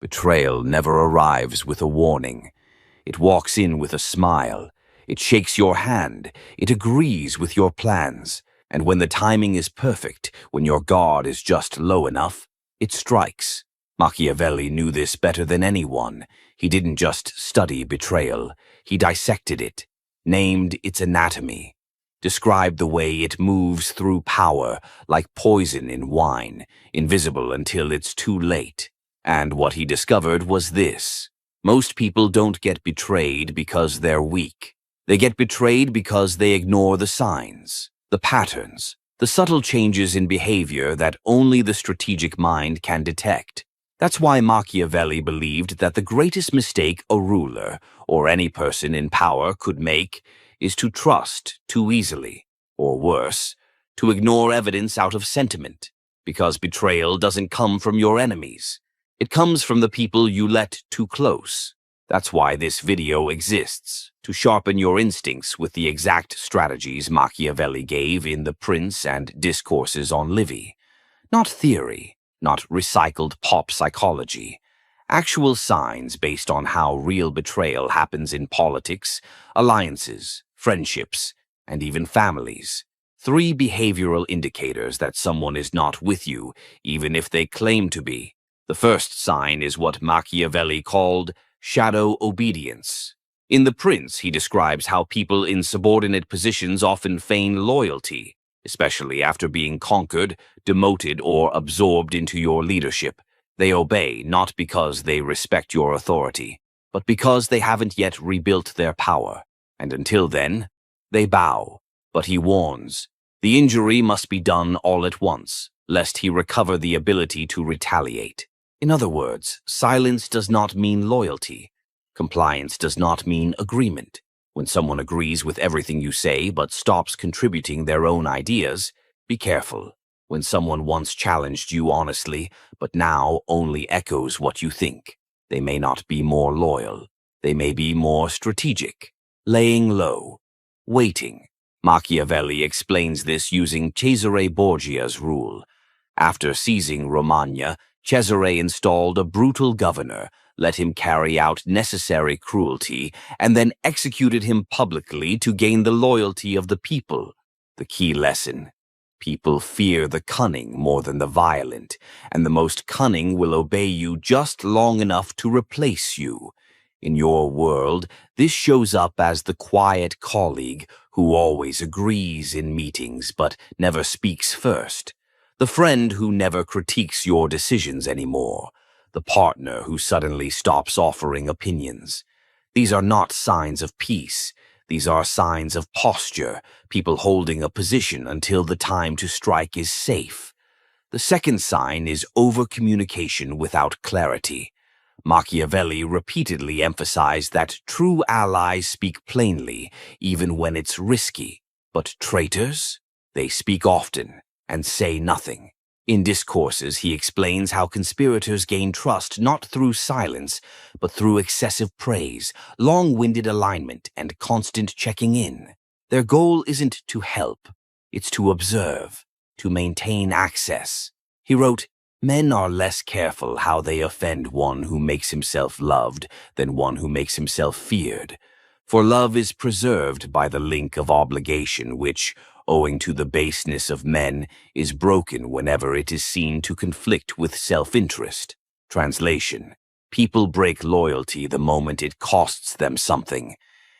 Betrayal never arrives with a warning. It walks in with a smile. It shakes your hand. It agrees with your plans. And when the timing is perfect, when your guard is just low enough, it strikes. Machiavelli knew this better than anyone. He didn't just study betrayal. He dissected it, named its anatomy, described the way it moves through power like poison in wine, invisible until it's too late. And what he discovered was this: most people don't get betrayed because they're weak. They get betrayed because they ignore the signs, the patterns, the subtle changes in behavior that only the strategic mind can detect. That's why Machiavelli believed that the greatest mistake a ruler, or any person in power, could make is to trust too easily, or worse, to ignore evidence out of sentiment, because betrayal doesn't come from your enemies. It comes from the people you let too close. That's why this video exists, to sharpen your instincts with the exact strategies Machiavelli gave in The Prince and Discourses on Livy. Not theory, not recycled pop psychology. Actual signs based on how real betrayal happens in politics, alliances, friendships, and even families. 3 behavioral indicators that someone is not with you, even if they claim to be. The first sign is what Machiavelli called shadow obedience. In The Prince, he describes how people in subordinate positions often feign loyalty, especially after being conquered, demoted, or absorbed into your leadership. They obey not because they respect your authority, but because they haven't yet rebuilt their power. And until then, they bow. But he warns, the injury must be done all at once, lest he recover the ability to retaliate. In other words, silence does not mean loyalty. Compliance does not mean agreement. When someone agrees with everything you say but stops contributing their own ideas, be careful. When someone once challenged you honestly, but now only echoes what you think, they may not be more loyal. They may be more strategic, laying low, waiting. Machiavelli explains this using Cesare Borgia's rule. After seizing Romagna, Cesare installed a brutal governor, let him carry out necessary cruelty, and then executed him publicly to gain the loyalty of the people. The key lesson: people fear the cunning more than the violent, and the most cunning will obey you just long enough to replace you. In your world, this shows up as the quiet colleague who always agrees in meetings but never speaks first. The friend who never critiques your decisions anymore. The partner who suddenly stops offering opinions. These are not signs of peace. These are signs of posture, people holding a position until the time to strike is safe. The second sign is over-communication without clarity. Machiavelli repeatedly emphasized that true allies speak plainly, even when it's risky. But traitors? They speak often and say nothing. In Discourses, he explains how conspirators gain trust not through silence, but through excessive praise, long-winded alignment, and constant checking in. Their goal isn't to help, it's to observe, to maintain access. He wrote, "Men are less careful how they offend one who makes himself loved than one who makes himself feared. For love is preserved by the link of obligation which, owing to the baseness of men, is broken whenever it is seen to conflict with self-interest." Translation: people break loyalty the moment it costs them something,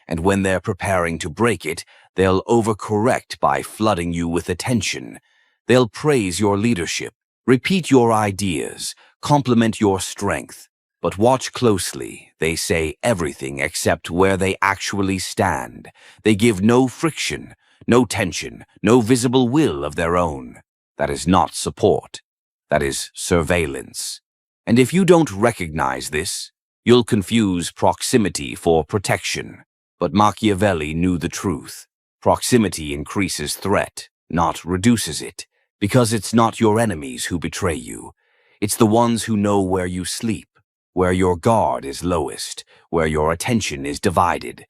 and when they're preparing to break it, they'll overcorrect by flooding you with attention. They'll praise your leadership, repeat your ideas, compliment your strength. But watch closely, they say everything except where they actually stand. They give no friction, no tension, no visible will of their own. That is not support. That is surveillance. And if you don't recognize this, you'll confuse proximity for protection. But Machiavelli knew the truth. Proximity increases threat, not reduces it, because it's not your enemies who betray you. It's the ones who know where you sleep, where your guard is lowest, where your attention is divided.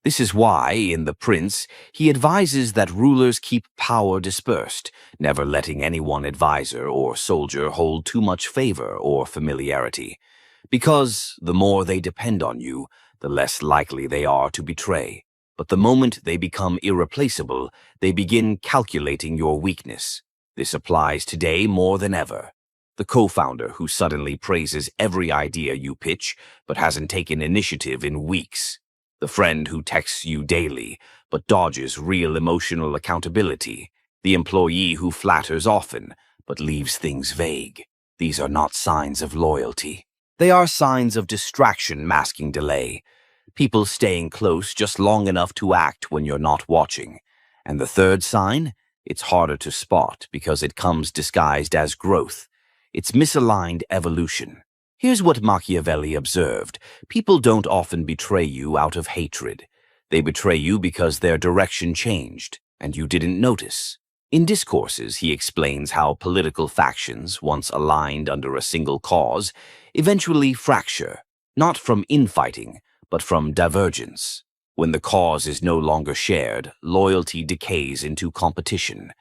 This is why, in The Prince, he advises that rulers keep power dispersed, never letting any one advisor or soldier hold too much favor or familiarity. Because the more they depend on you, the less likely they are to betray. But the moment they become irreplaceable, they begin calculating your weakness. This applies today more than ever. The co-founder who suddenly praises every idea you pitch but hasn't taken initiative in weeks. The friend who texts you daily but dodges real emotional accountability. The employee who flatters often but leaves things vague. These are not signs of loyalty. They are signs of distraction masking delay. People staying close just long enough to act when you're not watching. And the third sign? It's harder to spot because it comes disguised as growth. It's misaligned evolution. Here's what Machiavelli observed. People don't often betray you out of hatred. They betray you because their direction changed, and you didn't notice. In discourses, he explains how political factions, once aligned under a single cause, eventually fracture, not from infighting, but from divergence. When the cause is no longer shared, loyalty decays into competition.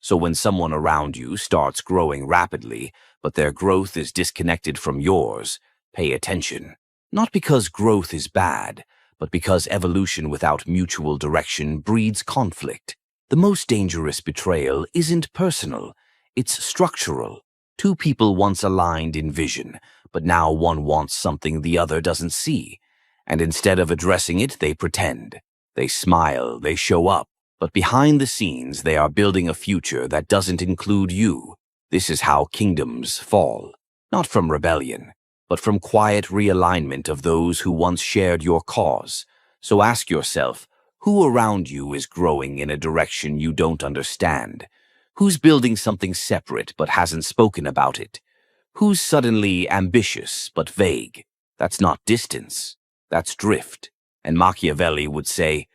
So when someone around you starts growing rapidly, but their growth is disconnected from yours, pay attention. Not because growth is bad, but because evolution without mutual direction breeds conflict. The most dangerous betrayal isn't personal, it's structural. Two people once aligned in vision, but now one wants something the other doesn't see. And instead of addressing it, they pretend. They smile, they show up. But behind the scenes, they are building a future that doesn't include you. This is how kingdoms fall. Not from rebellion, but from quiet realignment of those who once shared your cause. So ask yourself, who around you is growing in a direction you don't understand? Who's building something separate but hasn't spoken about it? Who's suddenly ambitious but vague? That's not distance, that's drift. And Machiavelli would say,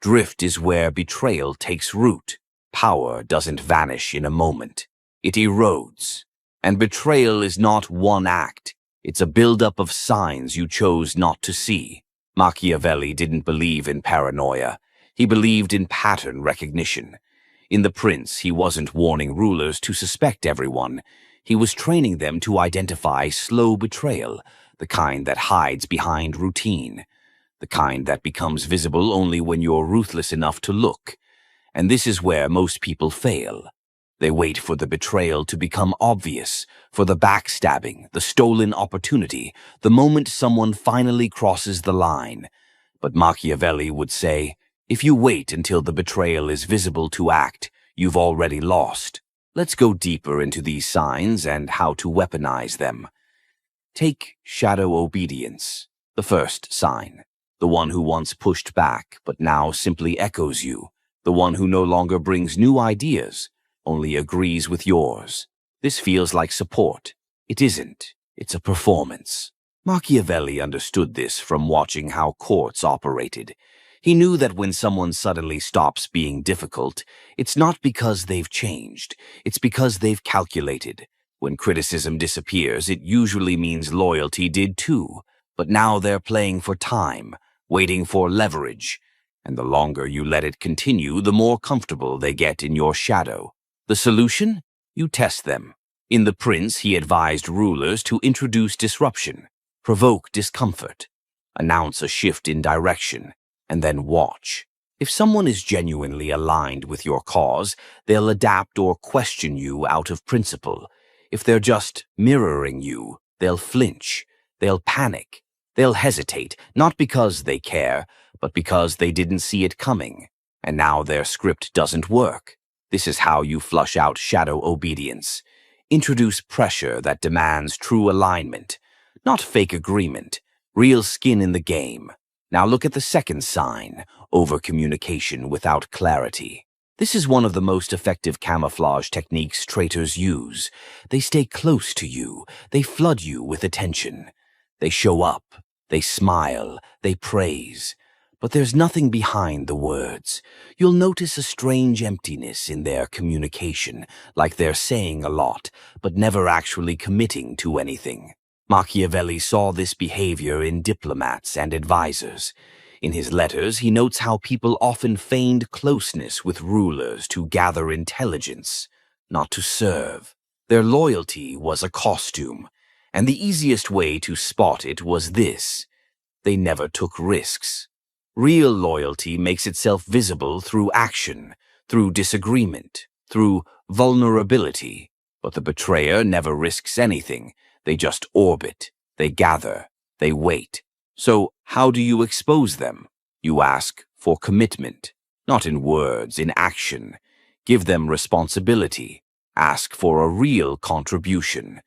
drift is where betrayal takes root. Power doesn't vanish in a moment. It erodes. And betrayal is not one act. It's a buildup of signs you chose not to see. Machiavelli didn't believe in paranoia. He believed in pattern recognition. In The Prince, he wasn't warning rulers to suspect everyone. He was training them to identify slow betrayal, the kind that hides behind routine. The kind that becomes visible only when you're ruthless enough to look. And this is where most people fail. They wait for the betrayal to become obvious, for the backstabbing, the stolen opportunity, the moment someone finally crosses the line. But Machiavelli would say, if you wait until the betrayal is visible to act, you've already lost. Let's go deeper into these signs and how to weaponize them. Take shadow obedience, the first sign. The one who once pushed back, but now simply echoes you. The one who no longer brings new ideas, only agrees with yours. This feels like support. It isn't. It's a performance. Machiavelli understood this from watching how courts operated. He knew that when someone suddenly stops being difficult, it's not because they've changed. It's because they've calculated. When criticism disappears, it usually means loyalty did too. But now they're playing for time, waiting for leverage, and the longer you let it continue, the more comfortable they get in your shadow. The solution? You test them. In The Prince, he advised rulers to introduce disruption, provoke discomfort, announce a shift in direction, and then watch. If someone is genuinely aligned with your cause, they'll adapt or question you out of principle. If they're just mirroring you, they'll flinch, they'll panic. They'll hesitate, not because they care, but because they didn't see it coming. And now their script doesn't work. This is how you flush out shadow obedience. Introduce pressure that demands true alignment, not fake agreement, real skin in the game. Now look at the second sign, over-communication without clarity. This is one of the most effective camouflage techniques traitors use. They stay close to you. They flood you with attention. They show up. They smile, they praise, but there's nothing behind the words. You'll notice a strange emptiness in their communication, like they're saying a lot, but never actually committing to anything. Machiavelli saw this behavior in diplomats and advisors. In his letters, he notes how people often feigned closeness with rulers to gather intelligence, not to serve. Their loyalty was a costume. And the easiest way to spot it was this: they never took risks. Real loyalty makes itself visible through action, through disagreement, through vulnerability. But the betrayer never risks anything. They just orbit, they gather, they wait. So how do you expose them? You ask for commitment, not in words, in action. Give them responsibility. Ask for a real contribution.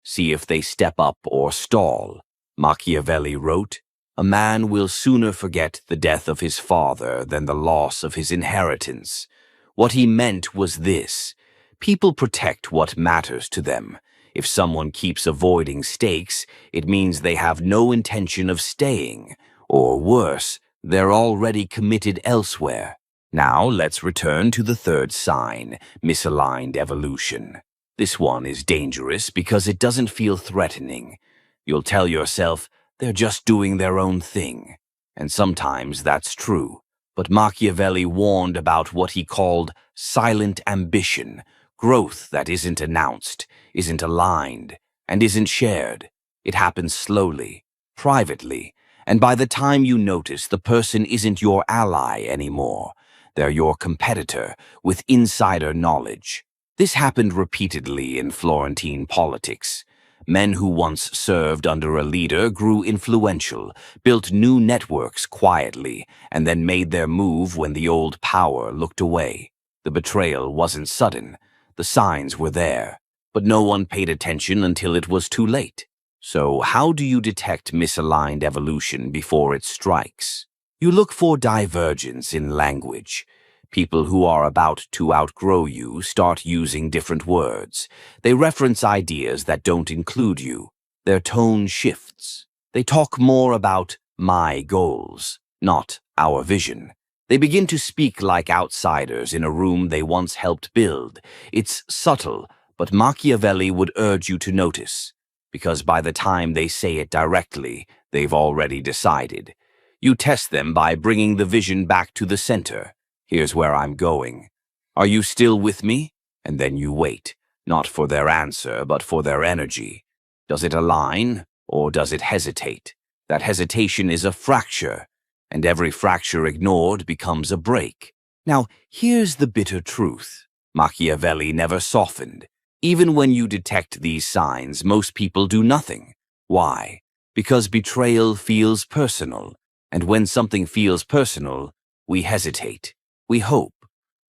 See if they step up or stall. Machiavelli wrote, "A man will sooner forget the death of his father than the loss of his inheritance." What he meant was this: people protect what matters to them. If someone keeps avoiding stakes, it means they have no intention of staying. Or worse, they're already committed elsewhere. Now let's return to the third sign, misaligned evolution. This one is dangerous because it doesn't feel threatening. You'll tell yourself, they're just doing their own thing. And sometimes that's true. But Machiavelli warned about what he called silent ambition, growth that isn't announced, isn't aligned, and isn't shared. It happens slowly, privately, and by the time you notice, the person isn't your ally anymore. They're your competitor with insider knowledge. This happened repeatedly in Florentine politics. Men who once served under a leader grew influential, built new networks quietly, and then made their move when the old power looked away. The betrayal wasn't sudden. The signs were there, but no one paid attention until it was too late. So how do you detect misaligned evolution before it strikes? You look for divergence in language. People who are about to outgrow you start using different words. They reference ideas that don't include you. Their tone shifts. They talk more about my goals, not our vision. They begin to speak like outsiders in a room they once helped build. It's subtle, but Machiavelli would urge you to notice, because by the time they say it directly, they've already decided. You test them by bringing the vision back to the center. Here's where I'm going. Are you still with me? And then you wait, not for their answer, but for their energy. Does it align, or does it hesitate? That hesitation is a fracture, and every fracture ignored becomes a break. Now, here's the bitter truth. Machiavelli never softened. Even when you detect these signs, most people do nothing. Why? Because betrayal feels personal. And when something feels personal, we hesitate. We hope.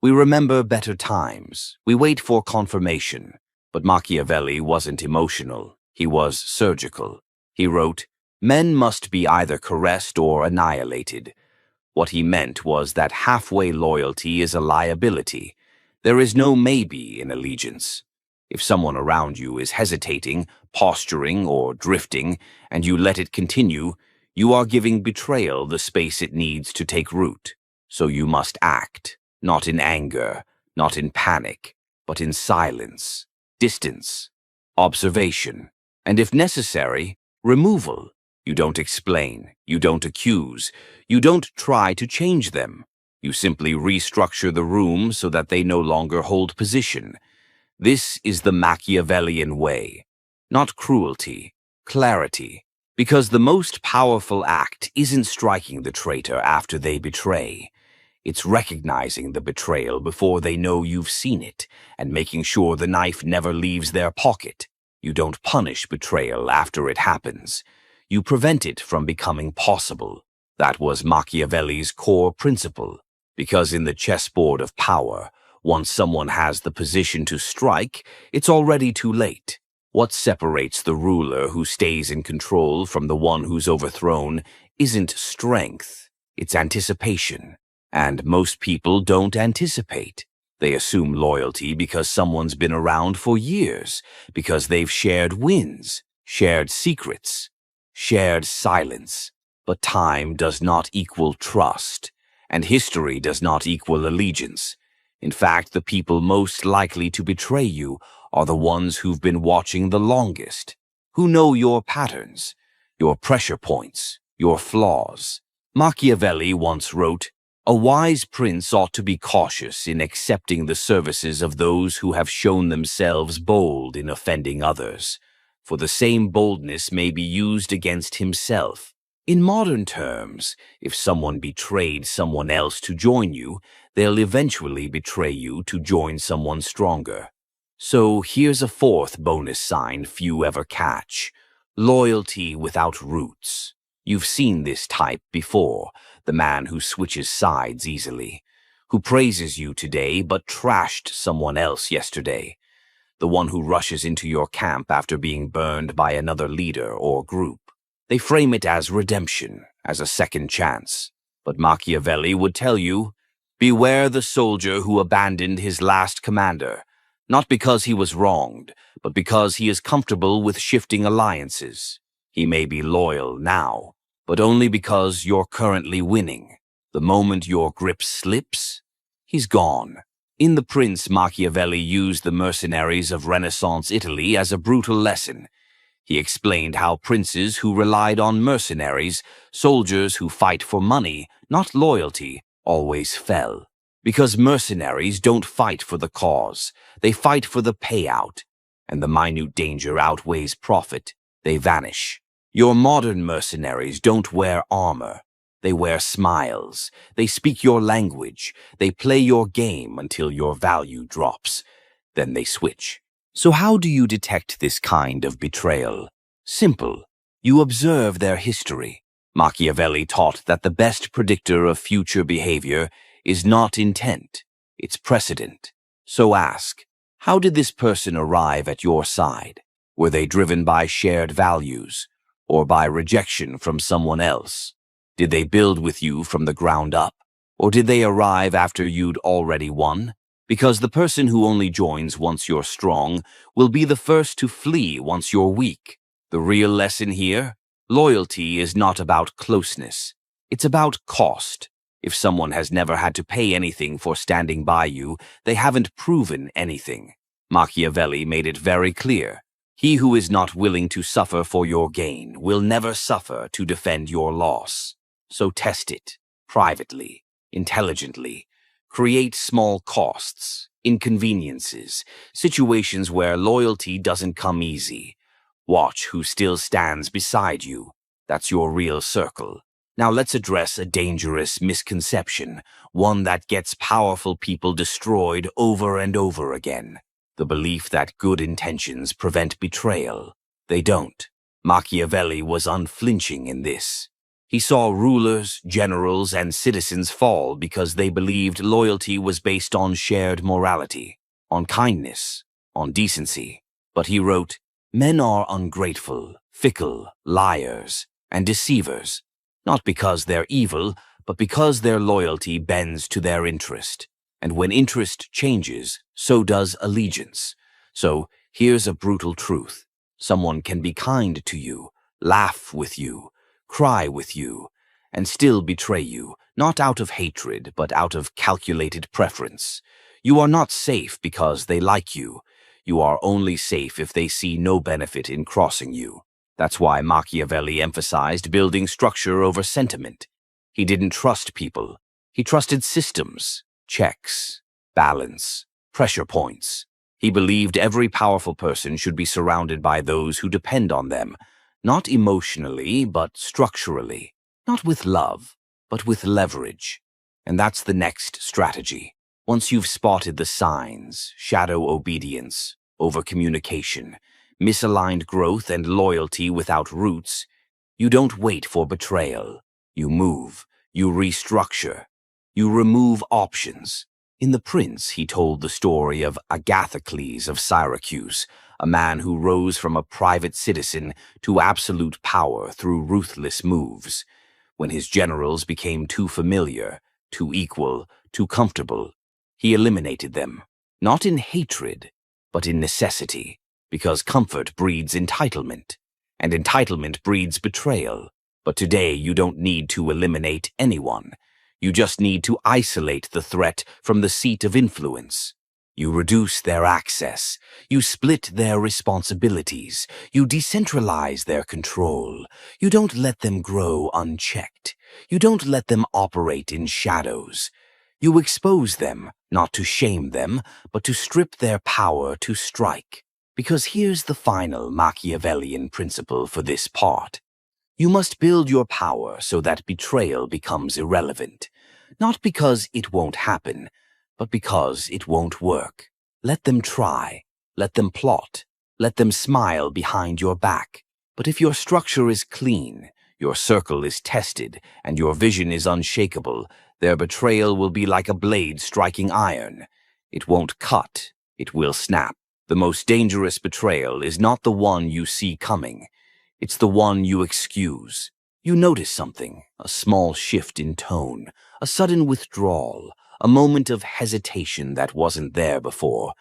We remember better times. We wait for confirmation. But Machiavelli wasn't emotional. He was surgical. He wrote, "Men must be either caressed or annihilated." What he meant was that halfway loyalty is a liability. There is no maybe in allegiance. If someone around you is hesitating, posturing, or drifting, and you let it continue, you are giving betrayal the space it needs to take root. So you must act, not in anger, not in panic, but in silence, distance, observation, and if necessary, removal. You don't explain, you don't accuse, you don't try to change them. You simply restructure the room so that they no longer hold position. This is the Machiavellian way, not cruelty, clarity. Because the most powerful act isn't striking the traitor after they betray. It's recognizing the betrayal before they know you've seen it and making sure the knife never leaves their pocket. You don't punish betrayal after it happens. You prevent it from becoming possible. That was Machiavelli's core principle. Because in the chessboard of power, once someone has the position to strike, it's already too late. What separates the ruler who stays in control from the one who's overthrown isn't strength, it's anticipation. And most people don't anticipate. They assume loyalty because someone's been around for years, because they've shared wins, shared secrets, shared silence. But time does not equal trust, and history does not equal allegiance. In fact, the people most likely to betray you are the ones who've been watching the longest, who know your patterns, your pressure points, your flaws. Machiavelli once wrote, "A wise prince ought to be cautious in accepting the services of those who have shown themselves bold in offending others." for the same boldness may be used against himself. In modern terms, if someone betrayed someone else to join you, they'll eventually betray you to join someone stronger. So here's a fourth bonus sign few ever catch: loyalty without roots. You've seen this type before, the man who switches sides easily, who praises you today but trashed someone else yesterday, the one who rushes into your camp after being burned by another leader or group. They frame it as redemption, as a second chance. But Machiavelli would tell you, beware the soldier who abandoned his last commander, not because he was wronged, but because he is comfortable with shifting alliances. He may be loyal now, but only because you're currently winning. The moment your grip slips, he's gone. In The Prince, Machiavelli used the mercenaries of Renaissance Italy as a brutal lesson. He explained how princes who relied on mercenaries, soldiers who fight for money, not loyalty, always fell. Because mercenaries don't fight for the cause, they fight for the payout, and the minute danger outweighs profit. They vanish. Your modern mercenaries don't wear armor. They wear smiles. They speak your language. They play your game until your value drops. Then they switch. So how do you detect this kind of betrayal? Simple. You observe their history. Machiavelli taught that the best predictor of future behavior is not intent, it's precedent. So ask, how did this person arrive at your side? Were they driven by shared values, or by rejection from someone else? Did they build with you from the ground up, or did they arrive after you'd already won? Because the person who only joins once you're strong will be the first to flee once you're weak. The real lesson here? Loyalty is not about closeness. It's about cost. If someone has never had to pay anything for standing by you, they haven't proven anything. Machiavelli made it very clear. He who is not willing to suffer for your gain will never suffer to defend your loss. So test it, privately, intelligently. Create small costs, inconveniences, situations where loyalty doesn't come easy. Watch who still stands beside you. That's your real circle. Now let's address a dangerous misconception, one that gets powerful people destroyed over and over again. The belief that good intentions prevent betrayal. They don't. Machiavelli was unflinching in this. He saw rulers, generals, and citizens fall because they believed loyalty was based on shared morality, on kindness, on decency. But he wrote, "Men are ungrateful, fickle, liars, and deceivers, not because they're evil, but because their loyalty bends to their interest. And when interest changes, so does allegiance." So here's a brutal truth. Someone can be kind to you, laugh with you, cry with you, and still betray you, not out of hatred, but out of calculated preference. You are not safe because they like you. You are only safe if they see no benefit in crossing you. That's why Machiavelli emphasized building structure over sentiment. He didn't trust people. He trusted systems, checks, balance, pressure points. He believed every powerful person should be surrounded by those who depend on them, not emotionally, but structurally, not with love, but with leverage. And that's the next strategy. Once you've spotted the signs, shadow obedience, overcommunication, misaligned growth, and loyalty without roots, you don't wait for betrayal. You move, you restructure, you remove options. In The Prince, he told the story of Agathocles of Syracuse, a man who rose from a private citizen to absolute power through ruthless moves. When his generals became too familiar, too equal, too comfortable, he eliminated them, not in hatred, but in necessity, because comfort breeds entitlement, and entitlement breeds betrayal. But today you don't need to eliminate anyone. You just need to isolate the threat from the seat of influence. You reduce their access. You split their responsibilities. You decentralize their control. You don't let them grow unchecked. You don't let them operate in shadows. You expose them, not to shame them, but to strip their power to strike. Because here's the final Machiavellian principle for this part. You must build your power so that betrayal becomes irrelevant, not because it won't happen, but because it won't work. Let them try, let them plot, let them smile behind your back. But if your structure is clean, your circle is tested, and your vision is unshakable, their betrayal will be like a blade striking iron. It won't cut, it will snap. The most dangerous betrayal is not the one you see coming. It's the one you excuse. You notice something, a small shift in tone, a sudden withdrawal, a moment of hesitation that wasn't there before,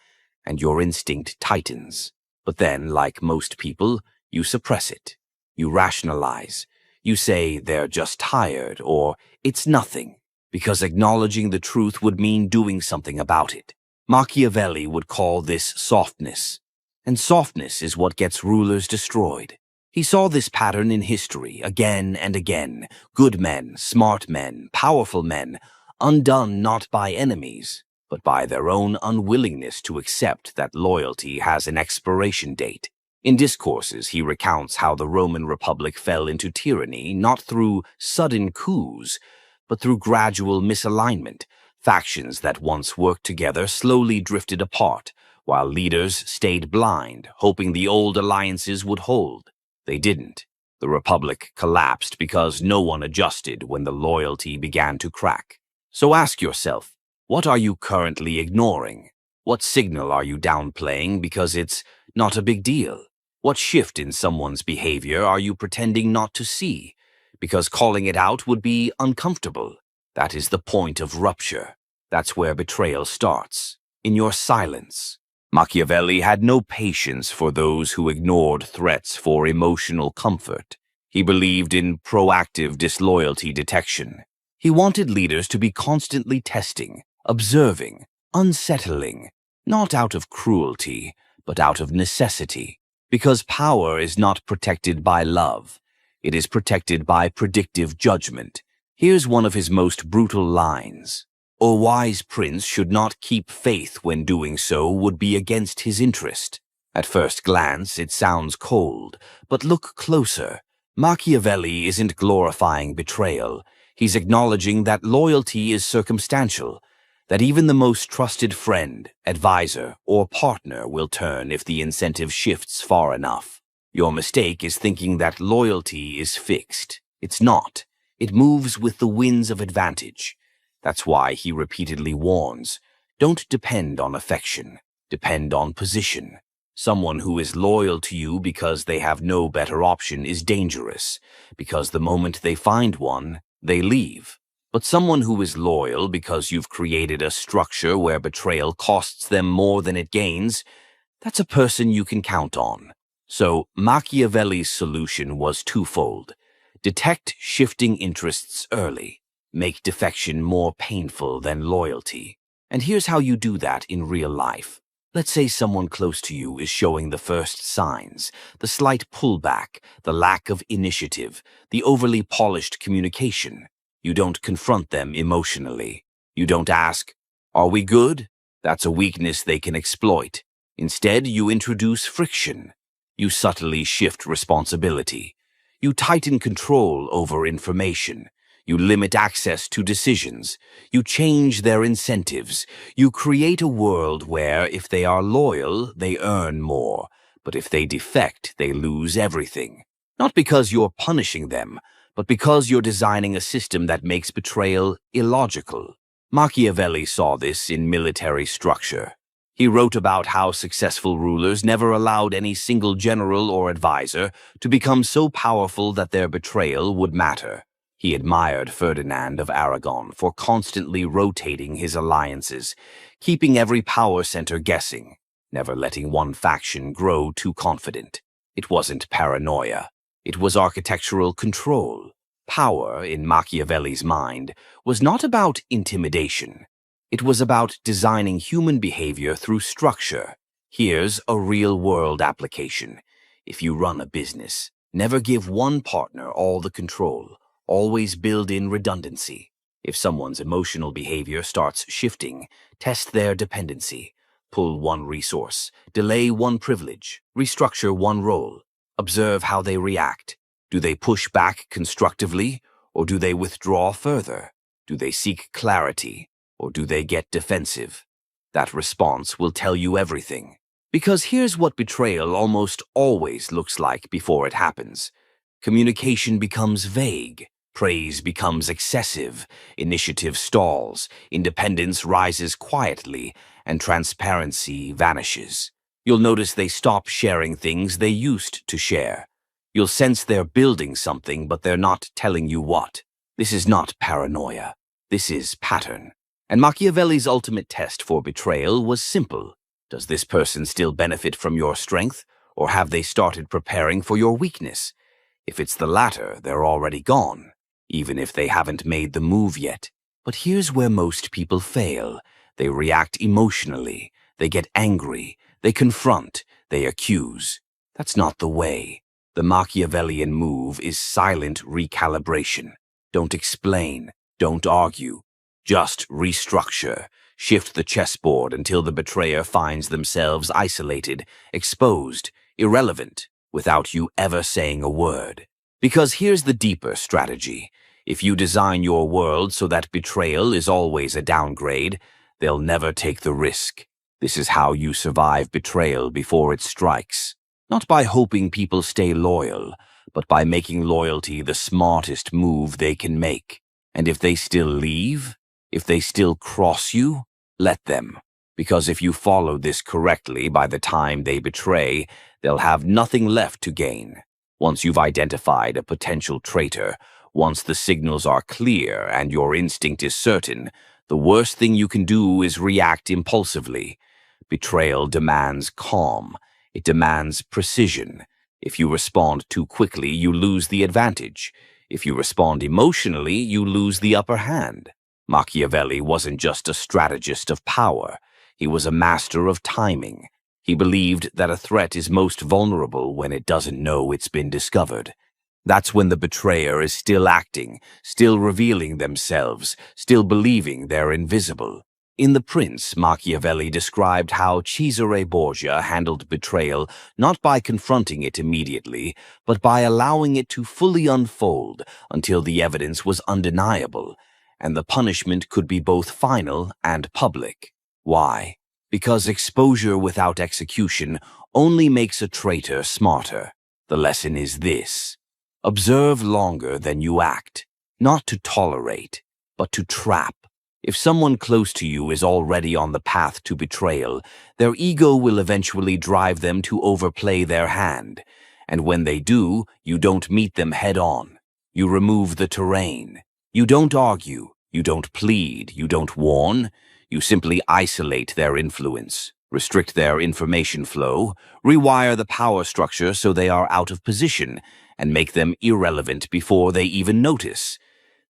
and your instinct tightens. But then, like most people, you suppress it. You rationalize. You say they're just tired, or it's nothing, because acknowledging the truth would mean doing something about it. Machiavelli would call this softness, and softness is what gets rulers destroyed. He saw this pattern in history again and again. Good men, smart men, powerful men, undone not by enemies, but by their own unwillingness to accept that loyalty has an expiration date. In discourses, he recounts how the Roman Republic fell into tyranny not through sudden coups, but through gradual misalignment. Factions that once worked together slowly drifted apart, while leaders stayed blind, hoping the old alliances would hold. They didn't. The Republic collapsed because no one adjusted when the loyalty began to crack. So ask yourself, what are you currently ignoring? What signal are you downplaying because it's not a big deal? What shift in someone's behavior are you pretending not to see? Because calling it out would be uncomfortable. That is the point of rupture. That's where betrayal starts, in your silence. Machiavelli had no patience for those who ignored threats for emotional comfort. He believed in proactive disloyalty detection. He wanted leaders to be constantly testing, observing, unsettling, not out of cruelty, but out of necessity. Because power is not protected by love. It is protected by predictive judgment. Here's one of his most brutal lines. A wise prince should not keep faith when doing so would be against his interest. At first glance, it sounds cold, but look closer. Machiavelli isn't glorifying betrayal. He's acknowledging that loyalty is circumstantial, that even the most trusted friend, advisor, or partner will turn if the incentive shifts far enough. Your mistake is thinking that loyalty is fixed. It's not. It moves with the winds of advantage. That's why he repeatedly warns, don't depend on affection, depend on position. Someone who is loyal to you because they have no better option is dangerous, because the moment they find one, they leave. But someone who is loyal because you've created a structure where betrayal costs them more than it gains, that's a person you can count on. So Machiavelli's solution was twofold. Detect shifting interests early. Make defection more painful than loyalty. And here's how you do that in real life. Let's say someone close to you is showing the first signs, the slight pullback, the lack of initiative, the overly polished communication. You don't confront them emotionally. You don't ask, "Are we good?" That's a weakness they can exploit. Instead, you introduce friction. You subtly shift responsibility. You tighten control over information. You limit access to decisions. You change their incentives. You create a world where, if they are loyal, they earn more. But if they defect, they lose everything. Not because you're punishing them, but because you're designing a system that makes betrayal illogical. Machiavelli saw this in military structure. He wrote about how successful rulers never allowed any single general or advisor to become so powerful that their betrayal would matter. He admired Ferdinand of Aragon for constantly rotating his alliances, keeping every power center guessing, never letting one faction grow too confident. It wasn't paranoia. It was architectural control. Power, in Machiavelli's mind, was not about intimidation. It was about designing human behavior through structure. Here's a real-world application. If you run a business, never give one partner all the control. Always build in redundancy. If someone's emotional behavior starts shifting, test their dependency. Pull one resource, delay one privilege, restructure one role. Observe how they react. Do they push back constructively, or do they withdraw further? Do they seek clarity, or do they get defensive? That response will tell you everything. Because here's what betrayal almost always looks like before it happens. Communication becomes vague. Praise becomes excessive. Initiative stalls. Independence rises quietly, and transparency vanishes. You'll notice they stop sharing things they used to share. You'll sense they're building something, but they're not telling you what. This is not paranoia. This is pattern. And Machiavelli's ultimate test for betrayal was simple. Does this person still benefit from your strength, or have they started preparing for your weakness? If it's the latter, they're already gone, even if they haven't made the move yet. But here's where most people fail. They react emotionally. They get angry. They confront. They accuse. That's not the way. The Machiavellian move is silent recalibration. Don't explain. Don't argue. Just restructure. Shift the chessboard until the betrayer finds themselves isolated, exposed, irrelevant, without you ever saying a word. Because here's the deeper strategy. If you design your world so that betrayal is always a downgrade, they'll never take the risk. This is how you survive betrayal before it strikes. Not by hoping people stay loyal, but by making loyalty the smartest move they can make. And if they still leave, if they still cross you, let them. Because if you follow this correctly, by the time they betray, they'll have nothing left to gain. Once you've identified a potential traitor, once the signals are clear and your instinct is certain, the worst thing you can do is react impulsively. Betrayal demands calm. It demands precision. If you respond too quickly, you lose the advantage. If you respond emotionally, you lose the upper hand. Machiavelli wasn't just a strategist of power. He was a master of timing. He believed that a threat is most vulnerable when it doesn't know it's been discovered. That's when the betrayer is still acting, still revealing themselves, still believing they're invisible. In The Prince, Machiavelli described how Cesare Borgia handled betrayal not by confronting it immediately, but by allowing it to fully unfold until the evidence was undeniable, and the punishment could be both final and public. Why? Because exposure without execution only makes a traitor smarter. The lesson is this: observe longer than you act, not to tolerate, but to trap. If someone close to you is already on the path to betrayal, their ego will eventually drive them to overplay their hand. And when they do, you don't meet them head on. You remove the terrain. You don't argue. You don't plead. You don't warn. You simply isolate their influence, restrict their information flow, rewire the power structure so they are out of position, and make them irrelevant before they even notice.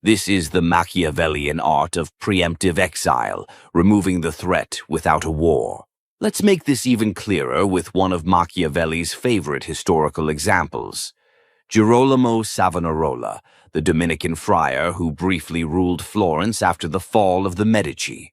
This is the Machiavellian art of preemptive exile, removing the threat without a war. Let's make this even clearer with one of Machiavelli's favorite historical examples. Girolamo Savonarola, the Dominican friar who briefly ruled Florence after the fall of the Medici.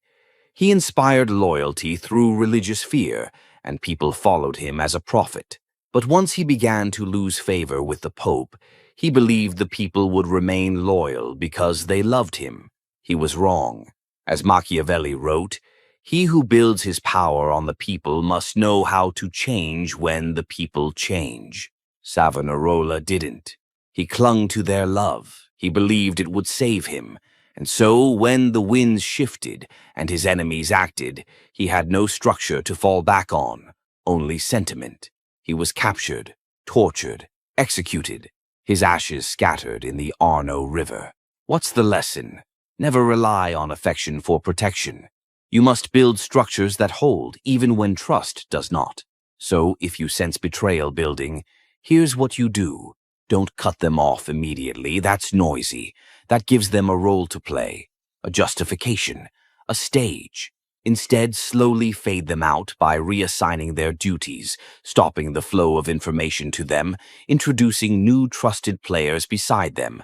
He inspired loyalty through religious fear, and people followed him as a prophet. But once he began to lose favor with the Pope, he believed the people would remain loyal because they loved him. He was wrong. As Machiavelli wrote, "He who builds his power on the people must know how to change when the people change." Savonarola didn't. He clung to their love. He believed it would save him. And so, when the winds shifted and his enemies acted, he had no structure to fall back on, only sentiment. He was captured, tortured, executed. His ashes scattered in the Arno River. What's the lesson? Never rely on affection for protection. You must build structures that hold, even when trust does not. So, if you sense betrayal building, here's what you do. Don't cut them off immediately. That's noisy. That gives them a role to play, a justification, a stage. Instead, slowly fade them out by reassigning their duties, stopping the flow of information to them, introducing new trusted players beside them,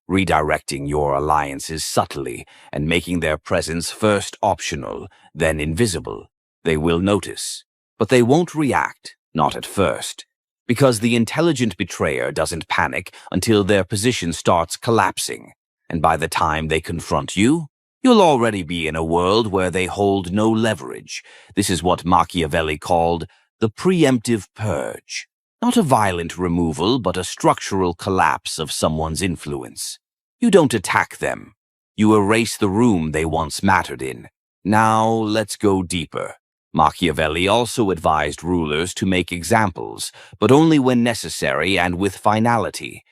redirecting your alliances subtly and making their presence first optional, then invisible. They will notice, but they won't react, not at first, because the intelligent betrayer doesn't panic until their position starts collapsing, and by the time they confront you, you'll already be in a world where they hold no leverage. This is what Machiavelli called the preemptive purge. Not a violent removal, but a structural collapse of someone's influence. You don't attack them. You erase the room they once mattered in. Now, let's go deeper. Machiavelli also advised rulers to make examples, but only when necessary and with finality.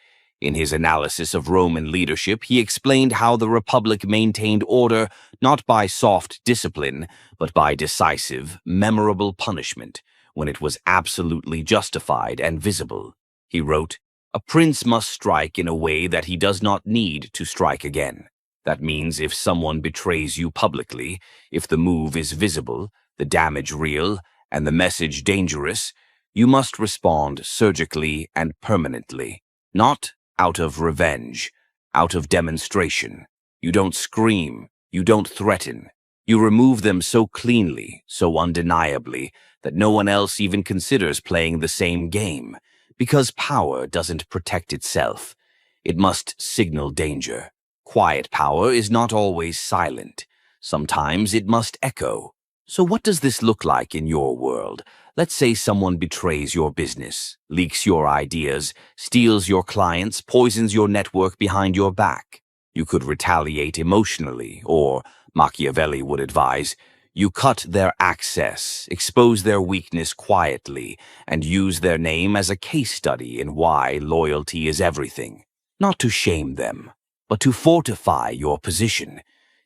In his analysis of Roman leadership, he explained how the Republic maintained order not by soft discipline, but by decisive, memorable punishment, when it was absolutely justified and visible. He wrote, "A prince must strike in a way that he does not need to strike again. That means if someone betrays you publicly, if the move is visible, the damage real, and the message dangerous, you must respond surgically and permanently, not out of revenge, out of demonstration. You don't scream, you don't threaten. You remove them so cleanly, so undeniably, that no one else even considers playing the same game, because power doesn't protect itself. It must signal danger. Quiet power is not always silent. Sometimes it must echo. So what does this look like in your world? Let's say someone betrays your business, leaks your ideas, steals your clients, poisons your network behind your back. You could retaliate emotionally, or, Machiavelli would advise, you cut their access, expose their weakness quietly, and use their name as a case study in why loyalty is everything. Not to shame them, but to fortify your position.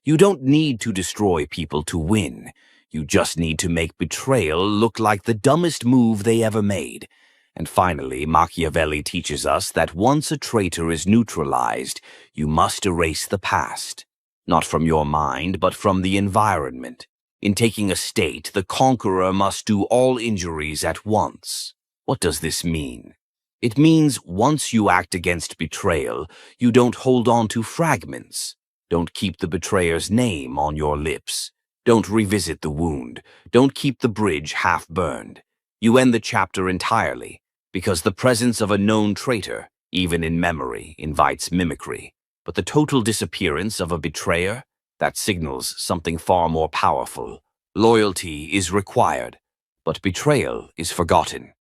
You don't need to destroy people to win. You just need to make betrayal look like the dumbest move they ever made. And finally, Machiavelli teaches us that once a traitor is neutralized, you must erase the past. Not from your mind, but from the environment. In taking a state, the conqueror must do all injuries at once. What does this mean? It means once you act against betrayal, you don't hold on to fragments. Don't keep the betrayer's name on your lips. Don't revisit the wound. Don't keep the bridge half burned. You end the chapter entirely, because the presence of a known traitor, even in memory, invites mimicry. But the total disappearance of a betrayer, that signals something far more powerful. Loyalty is required, but betrayal is forgotten.